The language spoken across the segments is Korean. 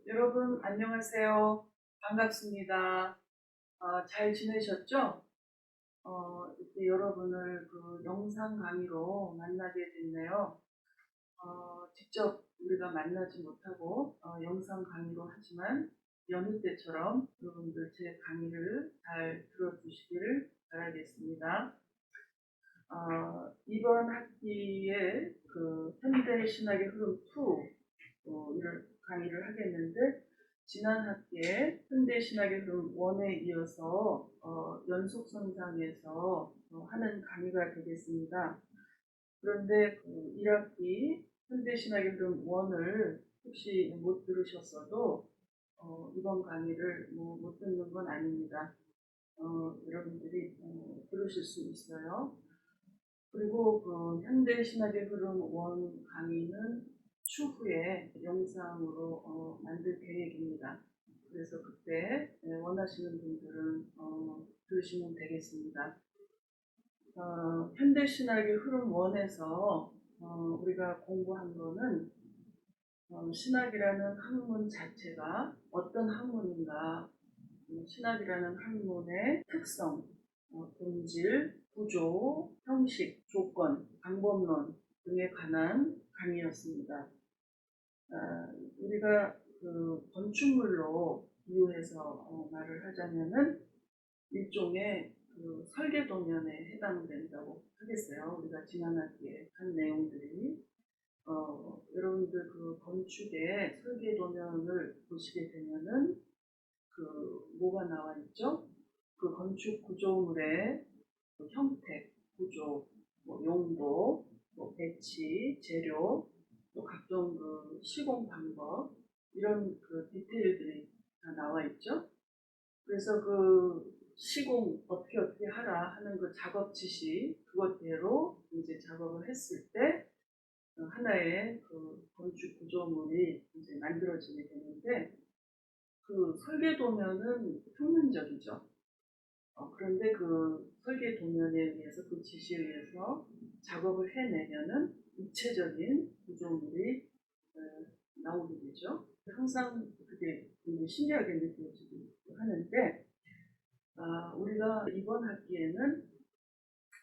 여러분 안녕하세요. 반갑습니다. 잘 지내셨죠? 이렇게 여러분을 그 영상 강의로 만나게 됐네요. 직접 우리가 만나지 못하고 영상 강의로 하지만 여느 때처럼 여러분들 제 강의를 잘 들어주시기를 바라겠습니다. 이번 학기에 그 현대 신학의 흐름 2 이런 강의를 하겠는데, 지난 학기에 현대 신학의 흐름 1에 이어서 연속선상에서 하는 강의가 되겠습니다. 그런데 그 1학기 현대 신학의 흐름 1을 혹시 못 들으셨어도 이번 강의를 못 듣는 건 아닙니다. 여러분들이 들으실 수 있어요. 그리고 그 현대 신학의 흐름 1 강의는 추후에 영상으로 만들 계획입니다. 그래서 그때 원하시는 분들은 들으시면 되겠습니다. 현대 신학의 흐름 1에서 우리가 공부한 거는 신학이라는 학문 자체가 어떤 학문인가, 신학이라는 학문의 특성, 본질, 구조, 형식, 조건, 방법론 등에 관한 강의였습니다. 우리가 그 건축물로 비유해서 말을 하자면은 일종의 그 설계도면에 해당된다고 하겠어요. 우리가 지난 학기에 한 내용들이 여러분들 그 건축의 설계도면을 보시게 되면은 그 뭐가 나와 있죠? 그 건축 구조물의 그 형태, 구조, 용도, 배치, 재료, 또 각종 그 시공 방법, 이런 그 디테일들이 다 나와 있죠. 그래서 그 시공 어떻게 하라 하는 그 작업 지시, 그것대로 이제 작업을 했을 때 하나의 그 건축 구조물이 이제 만들어지게 되는데, 그 설계도면은 평면적이죠. 그런데 그 설계 도면에 의해서, 그 지시에 의해서 작업을 해내면은 입체적인 구조물이 나오게 되죠. 항상 그게 굉장히 신기하게 느껴지기도 하는데, 우리가 이번 학기에는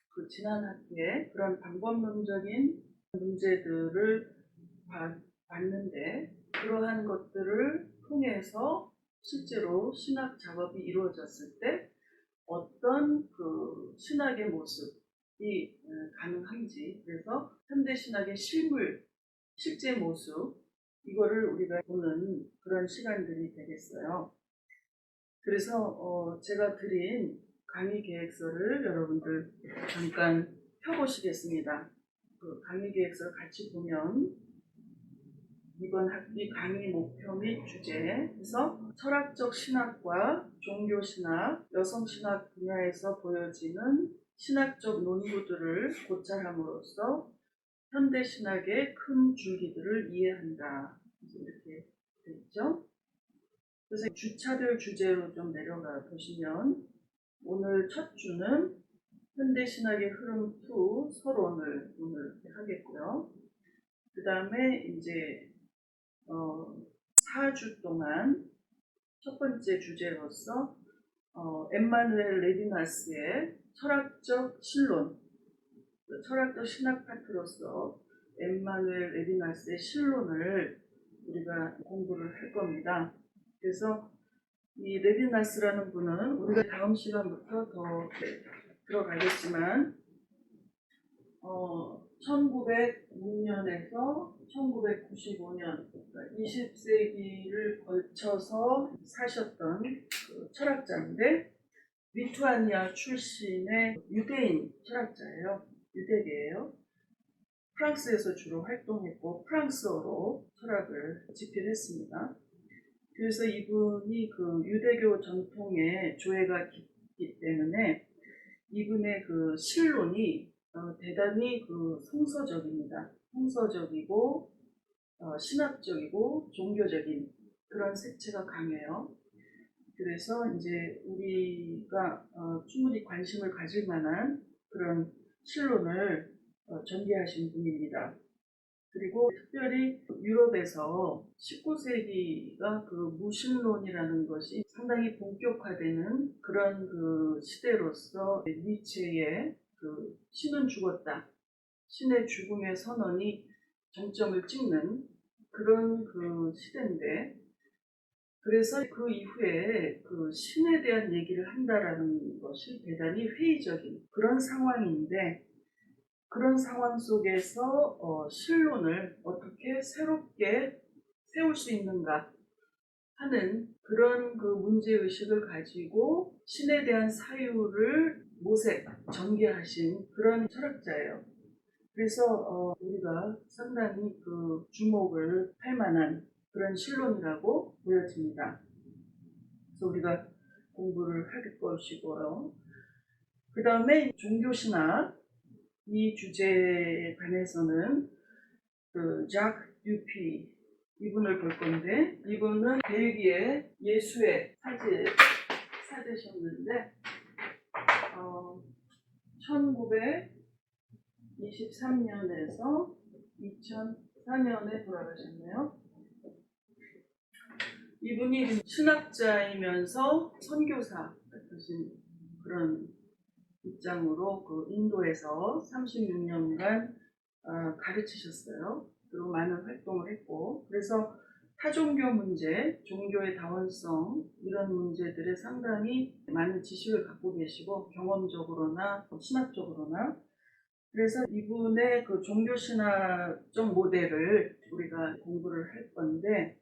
그 지난 학기에 그런 방법론적인 문제들을 봤는데, 그러한 것들을 통해서 실제로 신학 작업이 이루어졌을 때 어떤 그 신학의 모습이 가능한지, 그래서 현대 신학의 실물, 실제 모습, 이거를 우리가 보는 그런 시간들이 되겠어요. 그래서 제가 드린 강의 계획서를 여러분들 잠깐 펴보시겠습니다. 그 강의 계획서를 같이 보면, 이번 학기 강의 목표 및 주제에서 철학적 신학과 종교신학, 여성신학 분야에서 보여지는 신학적 논구들을 고찰함으로써 현대신학의 큰 줄기들을 이해한다. 이렇게 되어 있죠. 그래서 주차별 주제로 좀 내려가 보시면, 오늘 첫 주는 현대신학의 흐름 2 서론을 오늘 하겠고요. 그 다음에 이제 4주 동안 첫 번째 주제로서 엠마누엘 레비나스의 철학적 신론, 철학적 신학 파트로서 엠마누엘 레비나스의 신론을 우리가 공부를 할 겁니다. 그래서 이 레비나스라는 분은 우리가 다음 시간부터 더 들어가겠지만 1906년에서 1995년, 20세기를 걸쳐서 사셨던 그 철학자인데, 리투아니아 출신의 유대인 철학자예요. 유대계예요. 프랑스에서 주로 활동했고 프랑스어로 철학을 집필했습니다. 그래서 이분이 그 유대교 전통의 조예가 깊기 때문에 이분의 그 신론이 대단히 그 성서적입니다. 성서적이고 신학적이고 종교적인 그런 색채가 강해요. 그래서 이제 우리가 충분히 관심을 가질 만한 그런 신론을 전개하신 분입니다. 그리고 특별히 유럽에서 19세기가 그 무신론이라는 것이 상당히 본격화되는 그런 그 시대로서 니체의 그 신은 죽었다, 신의 죽음의 선언이 정점을 찍는 그런 그 시대인데, 그래서 그 이후에 그 신에 대한 얘기를 한다라는 것이 대단히 회의적인 그런 상황인데, 그런 상황 속에서 신론을 어떻게 새롭게 세울 수 있는가 하는 그런 그 문제의식을 가지고 신에 대한 사유를 모색, 전개하신 그런 철학자예요. 그래서 우리가 상당히 그 주목을 할 만한 그런 신론이라고 보여집니다. 그래서 우리가 공부를 할 것이고요. 그 다음에 종교신학, 이 주제에 관해서는 그 작 듀피 이분을 볼 건데, 이분은 벨기에 예수의 사제셨는데 1923년에서 2004년에 돌아가셨네요. 이분이 신학자이면서 선교사 같으신 그런 입장으로 그 인도에서 36년간 가르치셨어요. 그리고 많은 활동을 했고, 그래서 타종교 문제, 종교의 다원성 이런 문제들에 상당히 많은 지식을 갖고 계시고, 경험적으로나 신학적으로나. 그래서 이분의 그 종교신학적 모델을 우리가 공부를 할 건데,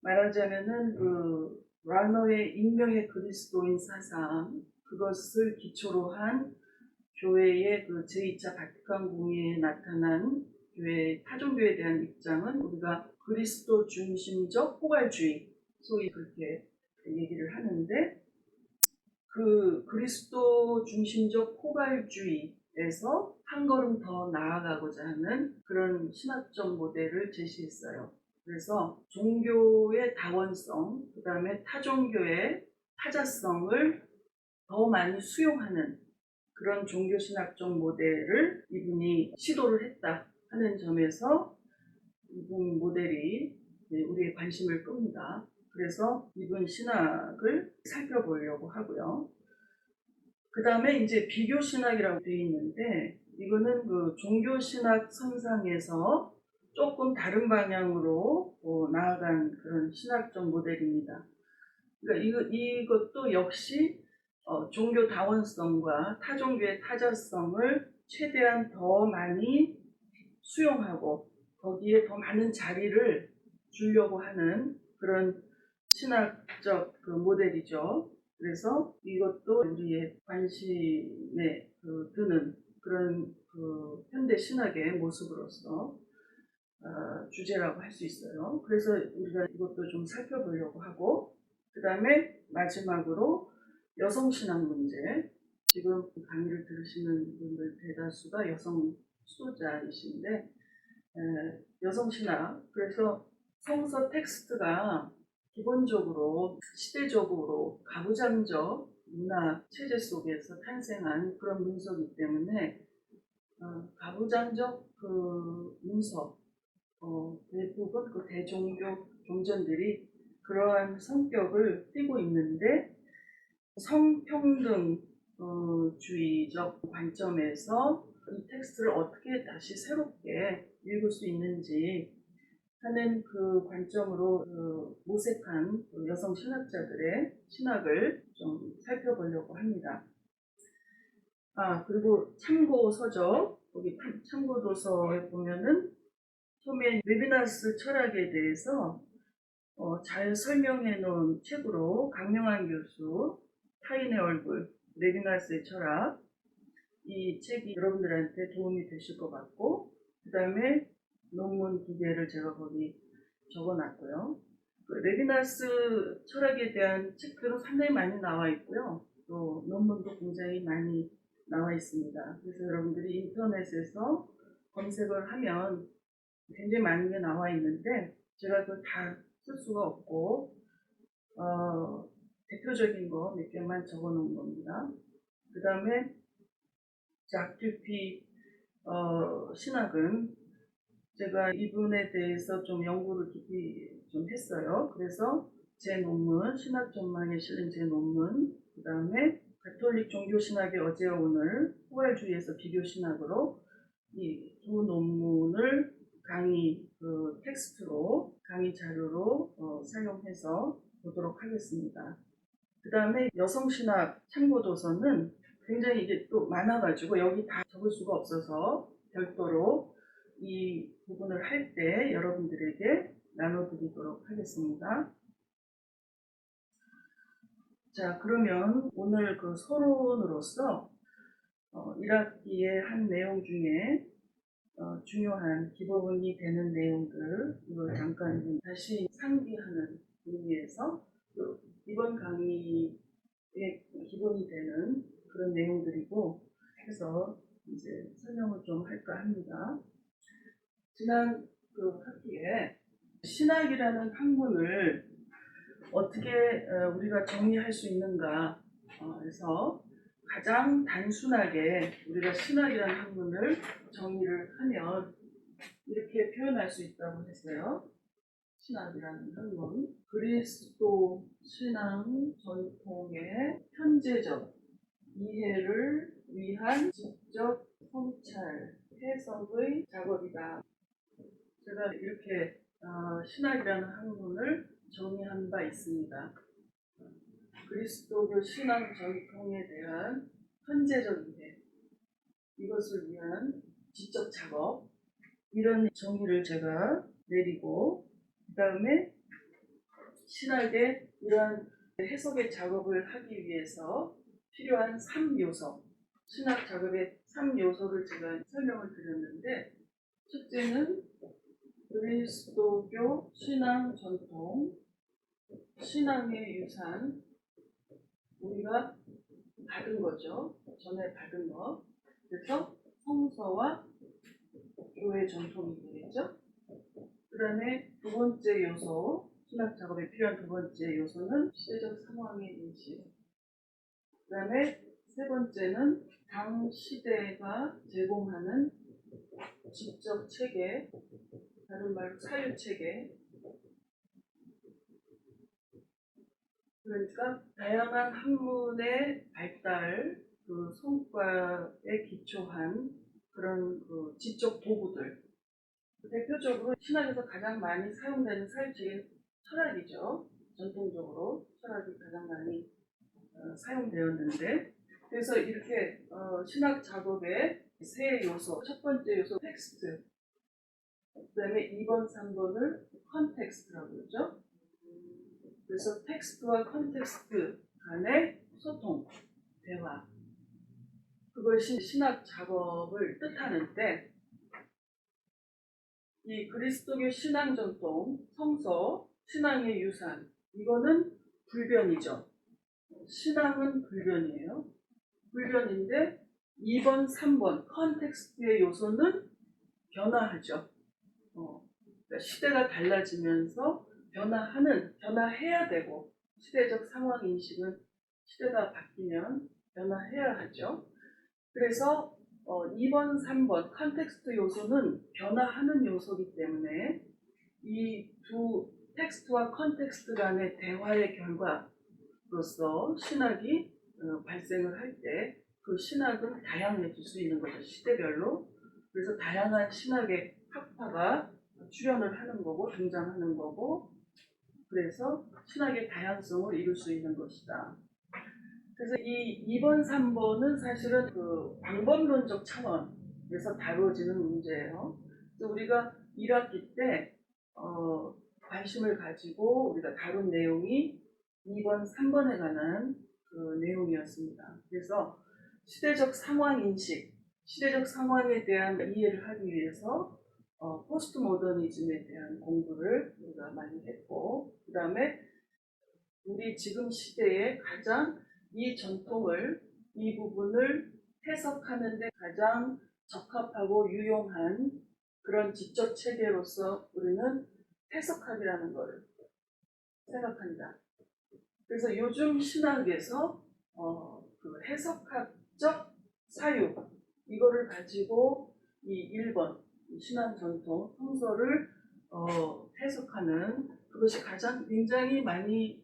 말하자면은 그 라너의 익명의 그리스도인 사상, 그것을 기초로 한 교회의 그 제2차 바티칸 공의에 나타난 교회 타종교에 대한 입장은 우리가 그리스도 중심적 포괄주의, 소위 그렇게 얘기를 하는데, 그 그리스도 중심적 포괄주의에서 한 걸음 더 나아가고자 하는 그런 신학적 모델을 제시했어요. 그래서 종교의 다원성, 그 다음에 타종교의 타자성을 더 많이 수용하는 그런 종교신학적 모델을 이분이 시도를 했다 하는 점에서 이분 모델이 우리의 관심을 끕니다. 그래서 이분 신학을 살펴보려고 하고요. 그 다음에 이제 비교신학이라고 되어 있는데, 이거는 그 종교신학 선상에서 조금 다른 방향으로 나아간 그런 신학적 모델입니다. 그러니까 이것도 역시 종교 다원성과 타종교의 타자성을 최대한 더 많이 수용하고 거기에 더 많은 자리를 주려고 하는 그런 신학적 그 모델이죠. 그래서 이것도 우리의 관심에 드는 그런 그 현대 신학의 모습으로서 주제라고 할 수 있어요. 그래서 우리가 이것도 좀 살펴보려고 하고, 그 다음에 마지막으로 여성신학 문제. 지금 강의를 들으시는 분들 대다수가 여성 수도자이신데, 여성신학, 그래서 성서 텍스트가 기본적으로 시대적으로 가부장적 문화 체제 속에서 탄생한 그런 문서이기 때문에 가부장적 그 문서, 대부분 그 대종교 종전들이 그러한 성격을 띠고 있는데, 성평등주의적 관점에서 이 텍스트를 어떻게 다시 새롭게 읽을 수 있는지 하는 그 관점으로 모색한 여성 신학자들의 신학을 좀 살펴보려고 합니다. 그리고 참고 서적, 여기 참고 도서에 보면은 처음에 레비나스 철학에 대해서 잘 설명해 놓은 책으로 강명한 교수 타인의 얼굴, 레비나스의 철학, 이 책이 여러분들한테 도움이 되실 것 같고, 그 다음에 논문 2개를 제가 거기 적어놨고요. 그 레비나스 철학에 대한 책들은 상당히 많이 나와 있고요. 또 논문도 굉장히 많이 나와 있습니다. 그래서 여러분들이 인터넷에서 검색을 하면 굉장히 많은 게 나와 있는데, 제가 그걸 다 쓸 수가 없고 대표적인 거 몇 개만 적어 놓은 겁니다. 그 다음에 작 듀피 신학은 제가 이분에 대해서 좀 연구를 깊이 좀 했어요. 그래서 제 논문, 신학 전망에 실린 제 논문, 그 다음에 가톨릭 종교신학의 어제와 오늘, 포괄주의에서 비교신학으로 이 두 논문을 강의 텍스트로, 강의 자료로 사용해서 보도록 하겠습니다. 그 다음에 여성신학 참고도서는 굉장히 이게 또 많아가지고 여기 다 적을 수가 없어서 별도로 이 부분을 할 때 여러분들에게 나눠드리도록 하겠습니다. 자, 그러면 오늘 그 서론으로서 1학기의 한 내용 중에 중요한 기본이 되는 내용들을 잠깐 다시 상기하는 의미에서 이번 강의의 기본이 되는 그런 내용들이고 해서 이제 설명을 좀 할까 합니다. 지난 그 학기에 신학이라는 학문을 어떻게 우리가 정리할 수 있는가 해서 가장 단순하게 우리가 신학이라는 학문을 정리를 하면 이렇게 표현할 수 있다고 했어요. 신학이라는 학문, 그리스도 신앙 전통의 현재적 이해를 위한 지적 성찰, 해석의 작업이다. 제가 이렇게 신학이라는 학문을 정의한 바 있습니다. 그리스도교 신앙 전통에 대한 현재적 이해, 이것을 위한 지적 작업, 이런 정의를 제가 내리고, 그 다음에 신학의 이러한 해석의 작업을 하기 위해서 필요한 3요소, 신학 작업의 3요소를 제가 설명을 드렸는데, 첫째는 그리스도교 신앙 전통, 신앙의 유산, 우리가 받은 거죠. 전에 받은 거. 그래서 성서와 교회 전통이 되겠죠. 그 다음에 두 번째 요소, 신학 작업에 필요한 두 번째 요소는 시대적 상황의 인식. 그 다음에 세 번째는 당 시대가 제공하는 지적 체계, 다른 말로 사유 체계. 그러니까 다양한 학문의 발달, 그 성과에 기초한 그런 그 지적 도구들. 대표적으로 신학에서 가장 많이 사용되는 사유체계는 철학이죠. 전통적으로 철학이 가장 많이 사용되었는데, 그래서 이렇게 신학 작업의 세 요소, 첫 번째 요소 텍스트, 그 다음에 2번, 3번을 컨텍스트라고 그러죠. 그래서 텍스트와 컨텍스트 간의 소통, 대화, 그것이 신학 작업을 뜻하는데, 이 그리스도교 신앙 전통, 성서, 신앙의 유산, 이거는 불변이죠. 신앙은 불변이에요. 불변인데 2번, 3번 컨텍스트의 요소는 변화하죠. 그러니까 시대가 달라지면서 변화해야 되고, 시대적 상황 인식은 시대가 바뀌면 변화해야 하죠. 그래서 2번, 3번 컨텍스트 요소는 변화하는 요소이기 때문에 이 두 텍스트와 컨텍스트 간의 대화의 결과로서 신학이 발생을 할 때 그 신학은 다양해질 수 있는 거죠. 시대별로. 그래서 다양한 신학의 학파가 출현을 하는 거고 등장하는 거고, 그래서 신학의 다양성을 이룰 수 있는 것이다. 그래서 이 2번, 3번은 사실은 그 방법론적 차원에서 다루어지는 문제예요. 그래서 우리가 1학기 때 관심을 가지고 우리가 다룬 내용이 2번, 3번에 관한 그 내용이었습니다. 그래서 시대적 상황 인식, 시대적 상황에 대한 이해를 하기 위해서 포스트 모더니즘에 대한 공부를 우리가 많이 했고, 그 다음에 우리 지금 시대에 가장 이 전통을, 이 부분을 해석하는 데 가장 적합하고 유용한 그런 지적 체계로서 우리는 해석학이라는 것을 생각한다. 그래서 요즘 신학에서 그 해석학적 사유, 이거를 가지고 이 1번, 신앙 전통, 성서를 해석하는 그것이 가장 굉장히 많이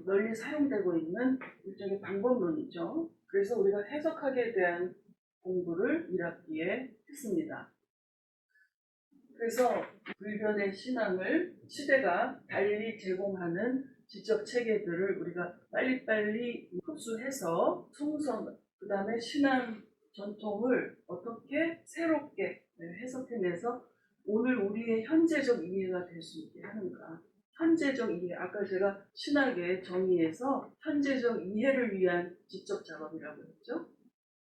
널리 사용되고 있는 일종의 방법론이죠. 그래서 우리가 해석학에 대한 공부를 1학기에 했습니다. 그래서 불변의 신앙을 시대가 달리 제공하는 지적 체계들을 우리가 빨리빨리 흡수해서 성선, 그 다음에 신앙 전통을 어떻게 새롭게 해석해내서 오늘 우리의 현재적 이해가 될 수 있게 하는가. 현재적 이해, 아까 제가 신학의 정의에서 현재적 이해를 위한 지적 작업이라고 했죠.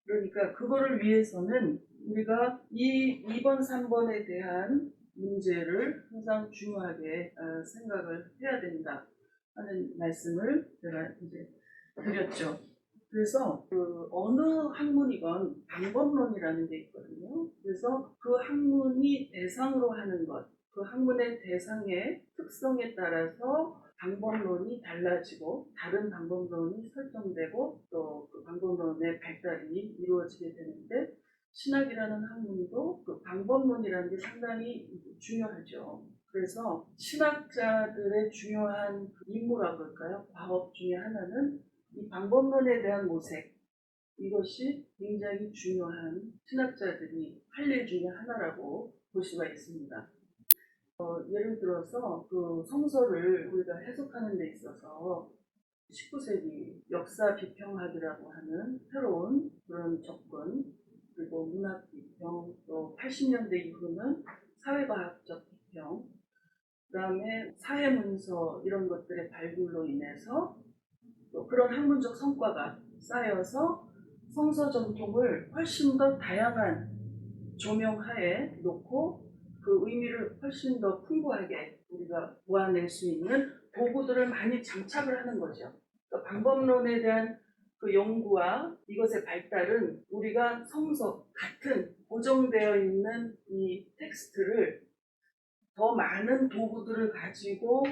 그러니까 그거를 위해서는 우리가 이 2번, 3번에 대한 문제를 항상 중요하게 생각을 해야 된다 하는 말씀을 제가 이제 드렸죠. 그래서 그 어느 학문이건 방법론이라는 게 있거든요. 그래서 그 학문이 대상으로 하는 것, 그 학문의 대상의 특성에 따라서 방법론이 달라지고 다른 방법론이 설정되고 또 그 방법론의 발달이 이루어지게 되는데 신학이라는 학문도 그 방법론이라는 게 상당히 중요하죠. 그래서 신학자들의 중요한 임무라고 할까요? 과업 중에 하나는 이 방법론에 대한 모색, 이것이 굉장히 중요한 신학자들이 할 일 중에 하나라고 볼 수가 있습니다. 예를 들어서 그 성서를 우리가 해석하는 데 있어서 19세기 역사 비평학이라고 하는 새로운 그런 접근, 그리고 문학 비평, 또 80년대 이후는 사회과학적 비평, 그 다음에 사회문서 이런 것들의 발굴로 인해서 또 그런 학문적 성과가 쌓여서 성서 전통을 훨씬 더 다양한 조명하에 놓고 그 의미를 훨씬 더 풍부하게 우리가 보완낼 수 있는 도구들을 많이 장착을 하는 거죠. 그러니까 방법론에 대한 그 연구와 이것의 발달은 우리가 성서 같은 고정되어 있는 이 텍스트를 더 많은 도구들을 가지고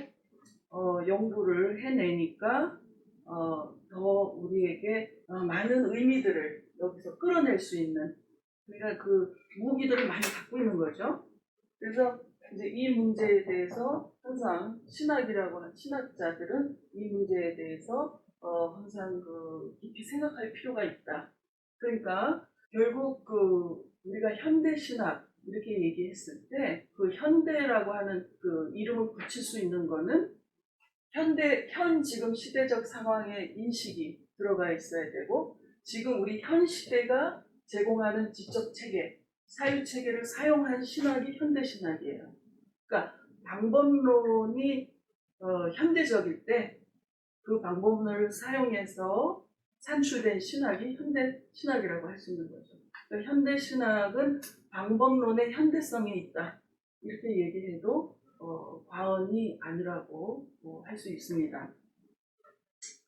연구를 해내니까 더 우리에게 많은 의미들을 여기서 끌어낼 수 있는, 우리가 그 무기들을 많이 갖고 있는 거죠. 그래서 이제 이 문제에 대해서 항상 신학이라고 하는 신학자들은 이 문제에 대해서 항상 그 깊이 생각할 필요가 있다. 그러니까 결국 그 우리가 현대 신학 이렇게 얘기했을 때 그 현대라고 하는 그 이름을 붙일 수 있는 거는 현 지금 시대적 상황의 인식이 들어가 있어야 되고, 지금 우리 현 시대가 제공하는 지적 체계, 사유 체계를 사용한 신학이 현대 신학이에요. 그러니까 방법론이 현대적일 때 그 방법론을 사용해서 산출된 신학이 현대 신학이라고 할 수 있는 거죠. 그러니까 현대 신학은 방법론의 현대성이 있다, 이렇게 얘기해도 과언이 아니라고 할 수 있습니다.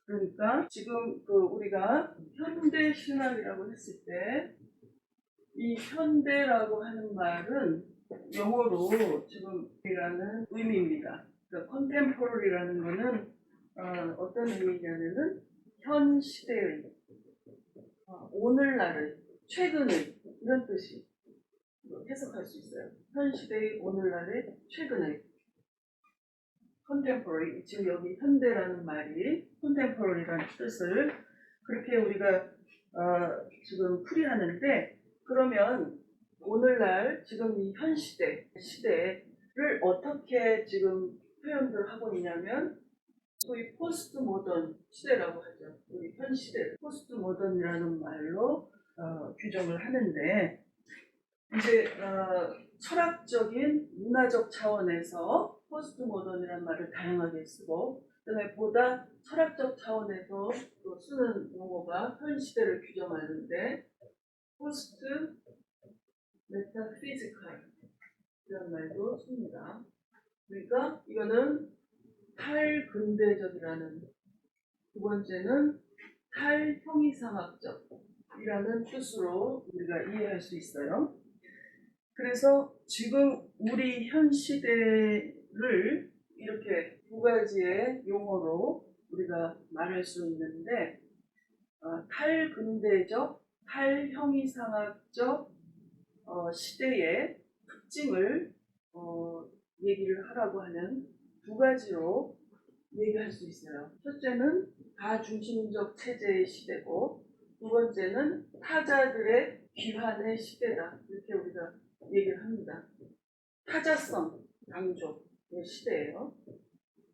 그러니까 지금 그 우리가 현대 신학이라고 했을 때 이 현대라고 하는 말은 영어로 지금 이라는 의미입니다. 그러니까 contemporary라는 거는 어떤 의미냐면은 현 시대의, 오늘날의, 최근의, 이런 뜻이 해석할 수 있어요. 현 시대의, 오늘날의, 최근의. contemporary, 지금 여기 현대라는 말이 contemporary라는 뜻을 그렇게 우리가 지금 풀이하는데, 그러면 오늘날 지금 이 현 시대를 어떻게 지금 표현을 하고 있냐면 소위 포스트 모던 시대라고 하죠. 우리 현 시대를 포스트 모던이라는 말로 규정을 하는데, 이제 철학적인 문화적 차원에서 포스트 모던이라는 말을 다양하게 쓰고, 그다음에 보다 철학적 차원에서 또 쓰는 용어가 현 시대를 규정하는데 포스트 메타피지컬 이런 말도 씁니다. 그러니까 이거는 탈근대적이라는, 두 번째는 탈형이상학적이라는 뜻으로 우리가 이해할 수 있어요. 그래서 지금 우리 현 시대를 이렇게 두 가지의 용어로 우리가 말할 수 있는데, 탈근대적, 탈형이상학적 시대의 특징을 얘기를 하라고 하면 두 가지로 얘기할 수 있어요. 첫째는 다중심적 체제의 시대고, 두 번째는 타자들의 귀환의 시대다. 이렇게 우리가 얘기를 합니다. 타자성 강조의 시대예요.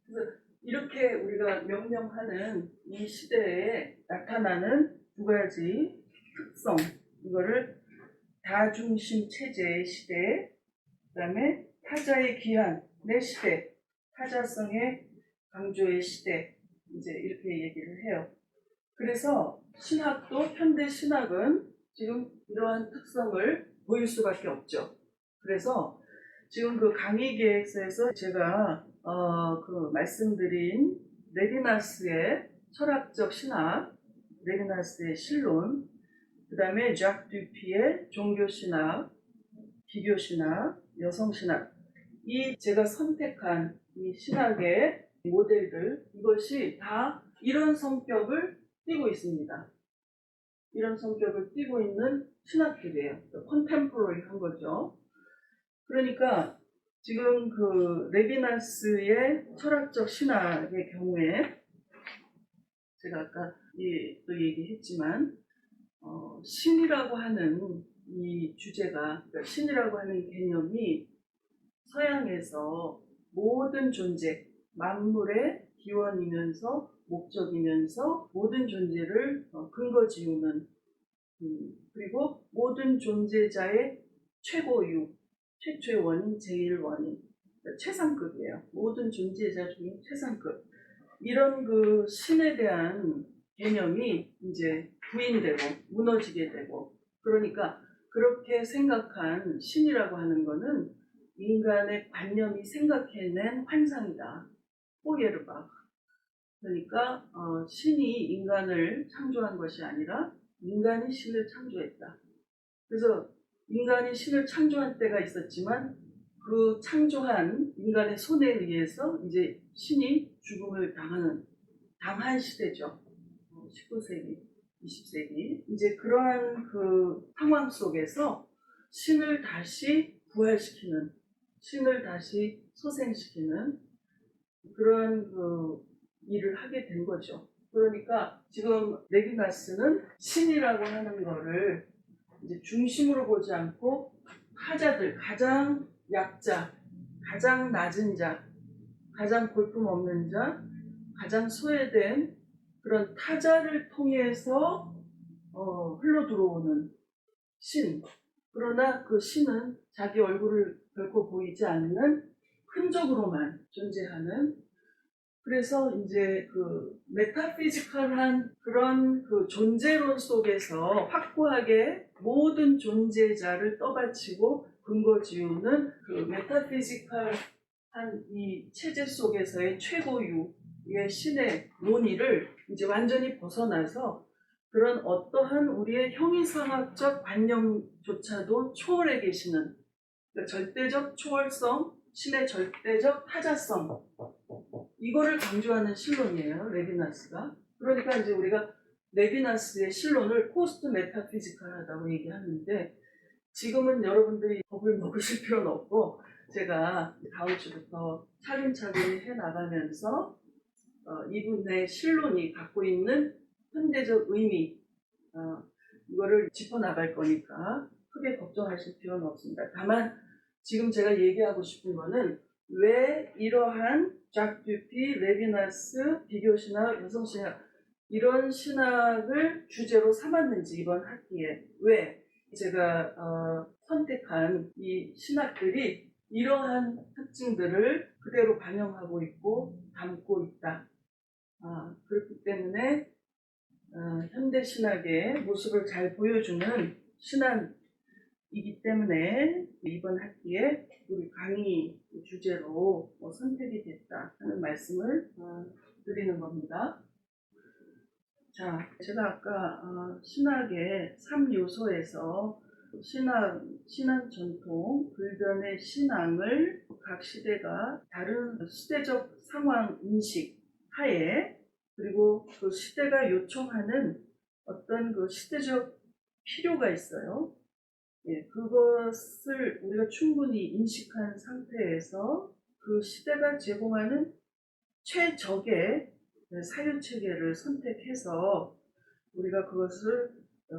그래서 이렇게 우리가 명명하는 이 시대에 나타나는 두 가지 특성, 이거를 다중심 체제의 시대, 그 다음에 타자의 귀환의 시대, 타자성의 강조의 시대, 이제 이렇게 얘기를 해요. 그래서 신학도, 현대 신학은 지금 이러한 특성을 보일 수밖에 없죠. 그래서 지금 그 강의 계획서에서 제가 그 말씀드린 레비나스의 철학적 신학, 레비나스의 신론, 그 다음에 ዣ크 듀피의 종교신학, 비교신학, 여성신학, 이 제가 선택한 이 신학의 모델들, 이것이 다 이런 성격을 띠고 있습니다. 이런 성격을 띠고 있는 신학들이에요. 컨템포러리한 거죠. 그러니까 지금 그 레비나스의 철학적 신학의 경우에 제가 아까 또 얘기했지만 신이라고 하는 이 주제가, 그러니까 신이라고 하는 개념이 서양에서 모든 존재, 만물의 기원이면서 목적이면서 모든 존재를 근거 지우는, 그리고 모든 존재자의 최고유, 최초의 원인, 제일 원인, 그러니까 최상급이에요. 모든 존재자 중에 최상급. 이런 그 신에 대한 개념이 이제 부인되고 무너지게 되고, 그러니까 그렇게 생각한 신이라고 하는 거는 인간의 관념이 생각해낸 환상이다. 포예르박. 그러니까 신이 인간을 창조한 것이 아니라 인간이 신을 창조했다. 그래서 인간이 신을 창조한 때가 있었지만 그 창조한 인간의 손에 의해서 이제 신이 죽음을 당한 시대죠. 19세기, 20세기. 이제 그러한 그 상황 속에서 신을 다시 부활시키는, 신을 다시 소생시키는 그런 그 일을 하게 된 거죠. 그러니까 지금 레비나스는 신이라고 하는 거를 이제 중심으로 보지 않고 타자들, 가장 약자, 가장 낮은 자, 가장 볼품없는 자, 가장 소외된 그런 타자를 통해서 흘러 들어오는 신. 그러나 그 신은 자기 얼굴을 결코 보이지 않는 흔적으로만 존재하는, 그래서 이제 그 메타피지컬한 그런 그 존재론 속에서 확고하게 모든 존재자를 떠받치고 근거 지우는 그 메타피지컬한 이 체제 속에서의 최고유의 신의 논의를 이제 완전히 벗어나서 그런 어떠한 우리의 형이상학적 관념조차도 초월해 계시는, 그러니까 절대적 초월성, 신의 절대적 타자성, 이거를 강조하는 신론이에요, 레비나스가. 그러니까 이제 우리가 레비나스의 신론을 포스트 메타피지컬하다고 얘기하는데, 지금은 여러분들이 겁을 먹으실 필요는 없고, 제가 다음 주부터 차근차근 해나가면서 이분의 신론이 갖고 있는 현대적 의미, 이거를 짚어나갈 거니까 크게 걱정하실 필요는 없습니다. 다만 지금 제가 얘기하고 싶은 거는 왜 이러한 ዣ크 듀피, 레비나스, 비교신학, 여성신학, 이런 신학을 주제로 삼았는지 이번 학기에 왜 제가 선택한 이 신학들이 이러한 특징들을 그대로 반영하고 있고 담고 있다. 그렇기 때문에 현대 신학의 모습을 잘 보여주는 신학이기 때문에 이번 학기에 우리 강의 주제로 선택이 됐다 하는 말씀을 드리는 겁니다. 자, 제가 아까 신학의 3요소에서 신앙 전통, 불변의 신앙을 각 시대가 다른 시대적 상황 인식 하에, 그리고 그 시대가 요청하는 어떤 그 시대적 필요가 있어요. 예, 그것을 우리가 충분히 인식한 상태에서 그 시대가 제공하는 최적의 사유 체계를 선택해서 우리가 그것을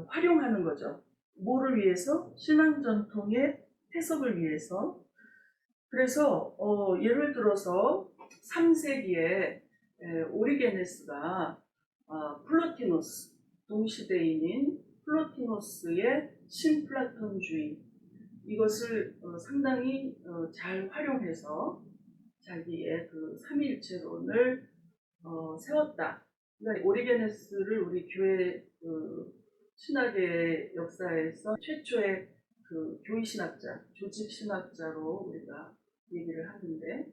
활용하는 거죠. 뭐를 위해서? 신앙 전통의 해석을 위해서. 그래서 예를 들어서 3세기에 오리게네스가 플로티노스, 동시대인인 플로티노스의 신플라톤주의 이것을 상당히 잘 활용해서 자기의 그 삼위일체론을 세웠다. 그러니까 오리게네스를 우리 교회 신학의 역사에서 최초의 그 교리신학자, 조직신학자로 우리가 얘기를 하는데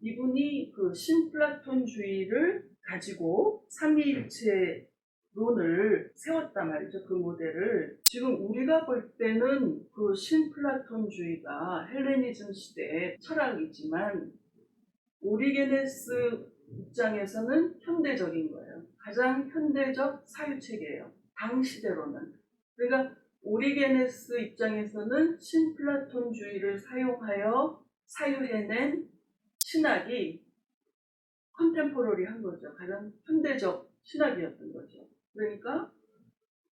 이분이 그 신플라톤주의를 가지고 삼위일체론을 세웠단 말이죠. 그 모델을. 지금 우리가 볼 때는 그 신플라톤주의가 헬레니즘 시대의 철학이지만 오리게네스 입장에서는 현대적인 거예요. 가장 현대적 사유체계예요. 당시대로는. 그러니까 오리게네스 입장에서는 신플라톤주의를 사용하여 사유해낸 신학이 컨템포러리한 거죠. 가장 현대적 신학이었던 거죠. 그러니까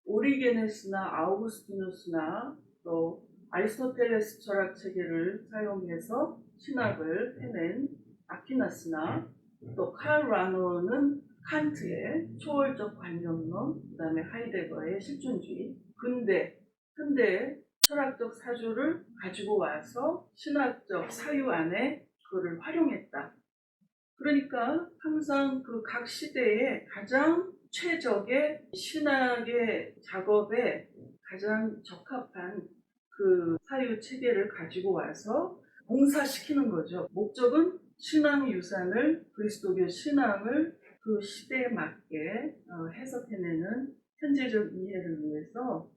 오리게네스나 아우구스티누스나 또 아리스토텔레스 철학 체계를 사용해서 신학을 해낸 아퀴나스나 또 칼 라노는 칸트의 초월적 관념론, 그 다음에 하이데거의 실존주의, 근대, 현대의 철학적 사주를 가지고 와서 신학적 사유 안에 그거를 활용했다. 그러니까 항상 그 각 시대에 가장 최적의 신학의 작업에 가장 적합한 그 사유 체계를 가지고 와서 봉사시키는 거죠. 목적은 신앙 유산을, 그리스도교 신앙을 그 시대에 맞게 해석해내는 현재적 이해를 위해서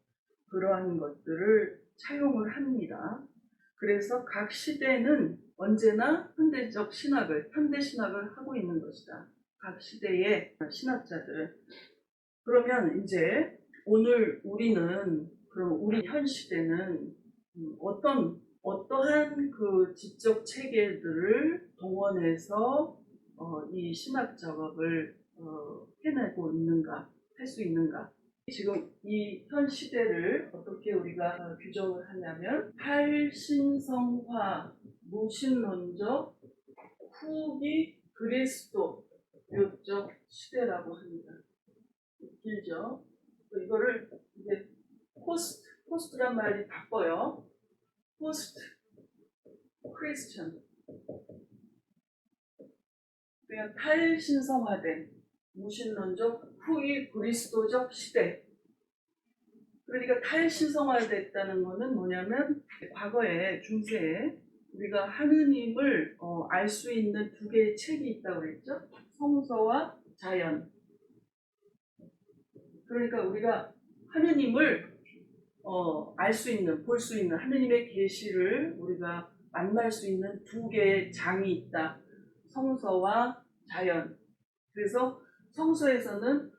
그러한 것들을 차용을 합니다. 그래서 각 시대는 언제나 현대적 신학을, 현대 신학을 하고 있는 것이다. 각 시대의 신학자들. 그러면 이제 오늘 우리는, 그럼 우리 현 시대는 어떠한 그 지적 체계들을 동원해서 이 신학 작업을 해내고 있는가, 할 수 있는가. 지금 이 현 시대를 어떻게 우리가 규정을 하냐면 탈신성화, 무신론적, 후기 그리스도교적 시대라고 합니다. 길죠? 이거를 이제 포스트란 말이 바꿔요. 포스트 크리스천. 그냥 탈신성화된 무신론적 후기 그리스도적 시대. 그러니까 탈신성화됐다는 것은 뭐냐면 과거에 중세에 우리가 하느님을 알 수 있는 두 개의 책이 있다고 그랬죠. 성서와 자연. 그러니까 우리가 하느님을 알 수 있는, 볼 수 있는 하느님의 계시를 우리가 만날 수 있는 두 개의 장이 있다. 성서와 자연. 그래서 성서에서는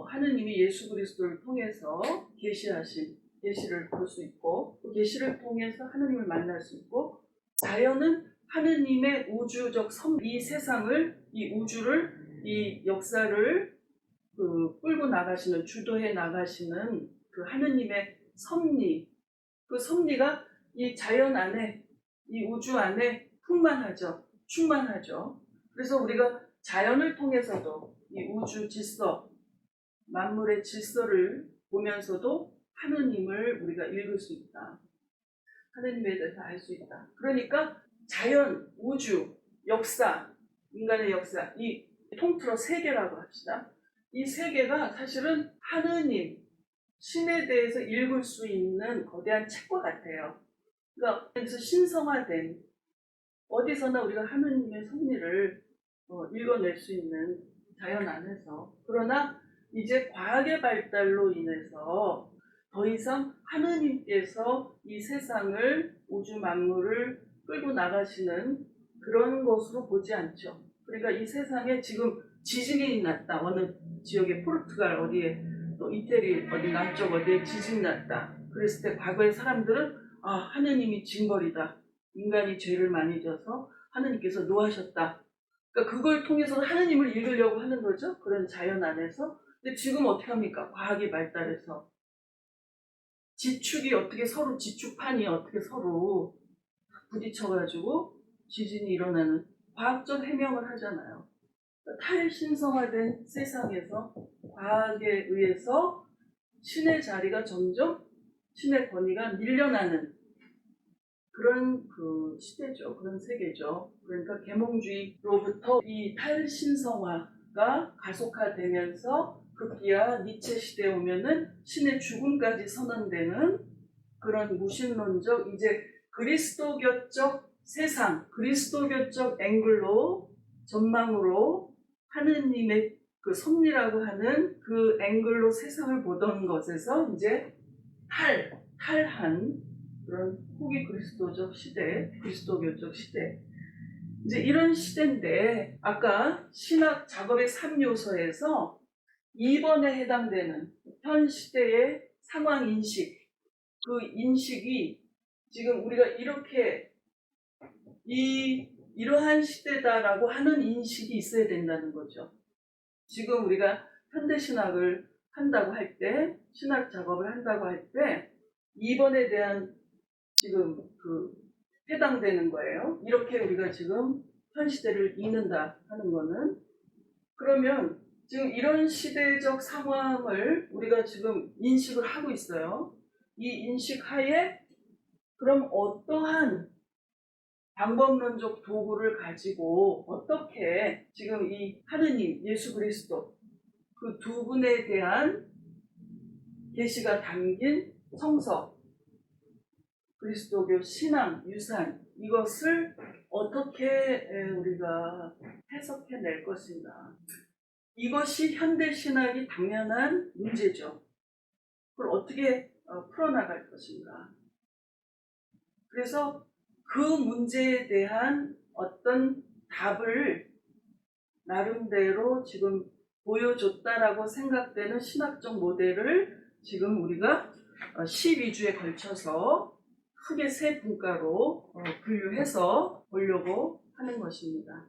하느님이 예수 그리스도를 통해서 계시하신 계시를 볼 수 있고, 그 계시를 통해서 하느님을 만날 수 있고, 자연은 하느님의 우주적 이 세상을, 이 우주를, 이 역사를 끌고 나가시는, 주도해 나가시는 그 하느님의 섭리, 그 섭리가 이 자연 안에, 이 우주 안에 충만하죠. 그래서 우리가 자연을 통해서도 이 우주 질서, 만물의 질서를 보면서도 하느님을 우리가 읽을 수 있다. 하느님에 대해서 알 수 있다. 그러니까 자연, 우주, 역사, 인간의 역사, 이 통틀어 세계라고 합시다. 이 세계가 사실은 하느님, 신에 대해서 읽을 수 있는 거대한 책과 같아요. 그러니까 그래서 신성화된, 어디서나 우리가 하느님의 섭리를 읽어낼 수 있는 자연 안에서, 그러나 이제 과학의 발달로 인해서 더 이상 하느님께서 이 세상을, 우주 만물을 끌고 나가시는 그런 것으로 보지 않죠. 그러니까 이 세상에 지금 지진이 났다. 어느 지역에 포르투갈 어디에, 또 이태리 어디 남쪽 어디에 지진이 났다. 그랬을 때 과거의 사람들은 하느님이 징벌이다. 인간이 죄를 많이 져서 하느님께서 노하셨다. 그러니까 그걸 통해서 하느님을 읽으려고 하는 거죠. 그런 자연 안에서. 근데 지금 어떻게 합니까? 과학이 발달해서 지축이 어떻게 서로 지축판이 어떻게 서로 부딪혀가지고 지진이 일어나는 과학적 해명을 하잖아요. 그러니까 탈신성화된 세상에서 과학에 의해서 신의 자리가 점점 신의 권위가 밀려나는 그런 그 시대죠. 그런 세계죠. 그러니까 계몽주의로부터 이 탈신성화가 가속화되면서 급기야 니체 시대에 오면은 신의 죽음까지 선언되는 그런 무신론적 이제 그리스도교적 세상, 그리스도교적 앵글로 전망으로 하느님의 그 섭리라고 하는 그 앵글로 세상을 보던 것에서 이제 탈한 그런 후기 그리스도적 시대, 그리스도교적 시대. 이제 이런 시대인데 아까 신학 작업의 3요소에서 2번에 해당되는 현 시대의 상황 인식, 그 인식이 지금 우리가 이렇게 이러한 시대다라고 하는 인식이 있어야 된다는 거죠. 지금 우리가 현대신학을 한다고 할 때, 신학 작업을 한다고 할 때 2번에 대한 지금 그 해당되는 거예요. 이렇게 우리가 지금 현 시대를 읽는다 하는 거는 그러면 지금 이런 시대적 상황을 우리가 지금 인식을 하고 있어요. 이 인식 하에 그럼 어떠한 방법론적 도구를 가지고 어떻게 지금 이 하느님, 예수 그리스도 그 두 분에 대한 계시가 담긴 성서, 그리스도교 신앙, 유산 이것을 어떻게 우리가 해석해낼 것인가. 이것이 현대신학이 당면한 문제죠. 그걸 어떻게 풀어나갈 것인가. 그래서 그 문제에 대한 어떤 답을 나름대로 지금 보여줬다라고 생각되는 신학적 모델을 지금 우리가 12주에 걸쳐서 크게 세 분과로 분류해서 보려고 하는 것입니다.